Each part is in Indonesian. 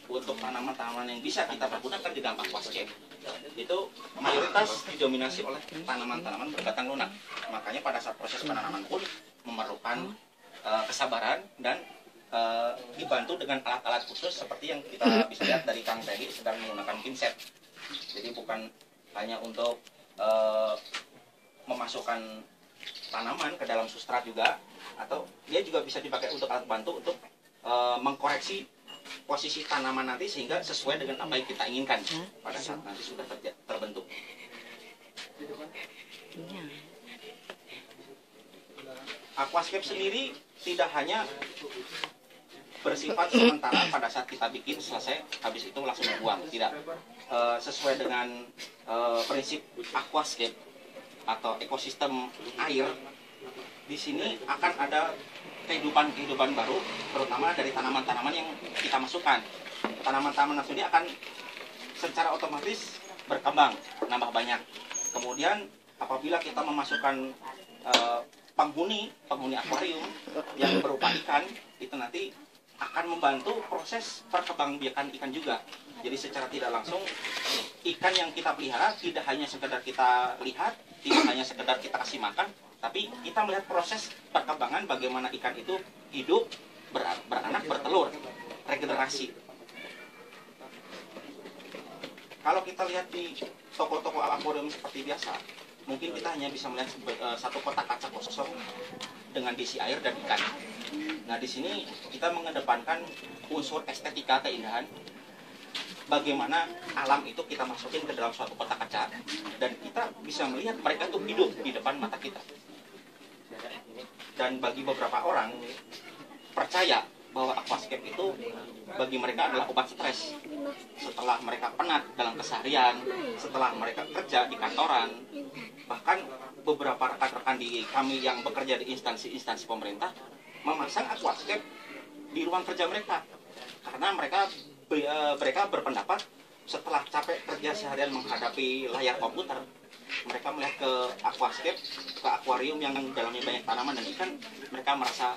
untuk tanaman-tanaman yang bisa kita pergunakan di dalam aquascape itu mayoritas didominasi oleh tanaman-tanaman berbatang lunak. Makanya pada saat proses penanaman pun memerlukan kesabaran dan dibantu dengan alat-alat khusus seperti yang kita bisa lihat dari Kang Teddy sedang menggunakan pinset. Jadi bukan hanya untuk memasukkan tanaman ke dalam substrat juga, atau dia juga bisa dipakai untuk alat bantu untuk mengkoreksi posisi tanaman nanti sehingga sesuai dengan apa yang kita inginkan pada saat nanti sudah terbentuk. Aquascape sendiri tidak hanya bersifat sementara pada saat kita bikin selesai, habis itu langsung dibuang. Tidak. Sesuai dengan prinsip aquascape atau ekosistem air, di sini akan ada kehidupan baru, terutama dari tanaman-tanaman yang kita masukkan. Tanaman-tanaman ini akan secara otomatis berkembang, nambah banyak. Kemudian apabila kita memasukkan penghuni akuarium yang berupa ikan, itu nanti akan membantu proses perkembangbiakan ikan juga. Jadi secara tidak langsung ikan yang kita pelihara tidak hanya sekedar kita lihat, tidak hanya sekedar kita kasih makan, tapi kita melihat proses perkembangan bagaimana ikan itu hidup, beranak, bertelur, regenerasi. Kalau kita lihat di toko-toko akuarium seperti biasa, mungkin kita hanya bisa melihat satu kotak kaca kosong dengan diisi air dan ikan. Nah, di sini kita mengedepankan unsur estetika keindahan. Bagaimana alam itu kita masukin ke dalam suatu kotak kaca dan kita bisa melihat mereka itu hidup di depan mata kita. Dan bagi beberapa orang percaya bahwa aquascape itu bagi mereka adalah obat stres. Setelah mereka penat dalam keseharian, setelah mereka kerja di kantoran, bahkan beberapa rekan-rekan di kami yang bekerja di instansi-instansi pemerintah memasang aquascape di ruang kerja mereka karena mereka berpendapat setelah capek kerja seharian menghadapi layar komputer, mereka melihat ke aquascape, ke akuarium yang dalamnya banyak tanaman dan ikan, mereka merasa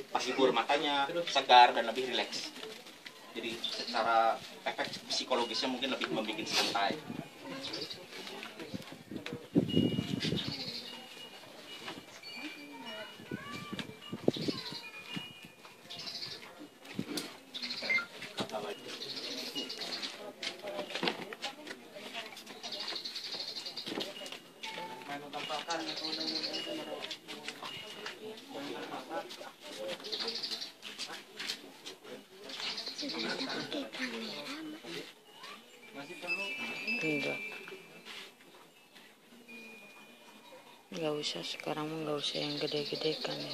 terhibur matanya, segar dan lebih rileks. Jadi secara efek psikologisnya mungkin lebih membuat santai. Nggak usah sekarang, nggak usah yang gede-gede kan ya.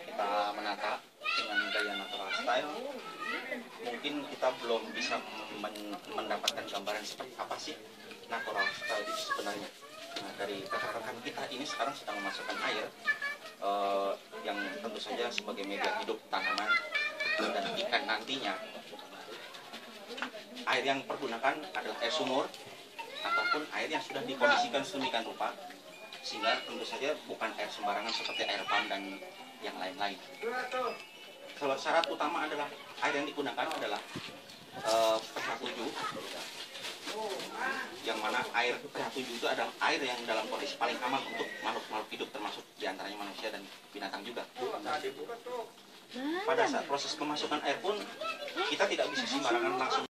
Kita menata dengan gaya natural style, mungkin kita belum bisa mendapatkan gambaran seperti apa sih natural style itu sebenarnya. Nah, dari rekan-rekan kita ini sekarang sedang memasukkan air yang tentu saja sebagai media hidup tanaman dan ikan nantinya. Air yang pergunakan adalah air sumur ataupun air yang sudah dikondisikan sedemikian rupa sehingga tentu saja bukan air sembarangan seperti air pump dan yang lain-lain. Kalau syarat utama adalah air yang digunakan adalah pH 7, yang mana air pH 7 itu adalah air yang dalam kondisi paling aman untuk makhluk-makhluk hidup termasuk diantaranya manusia dan binatang juga. Pada saat proses pemasukan air pun kita tidak bisa sembarangan langsung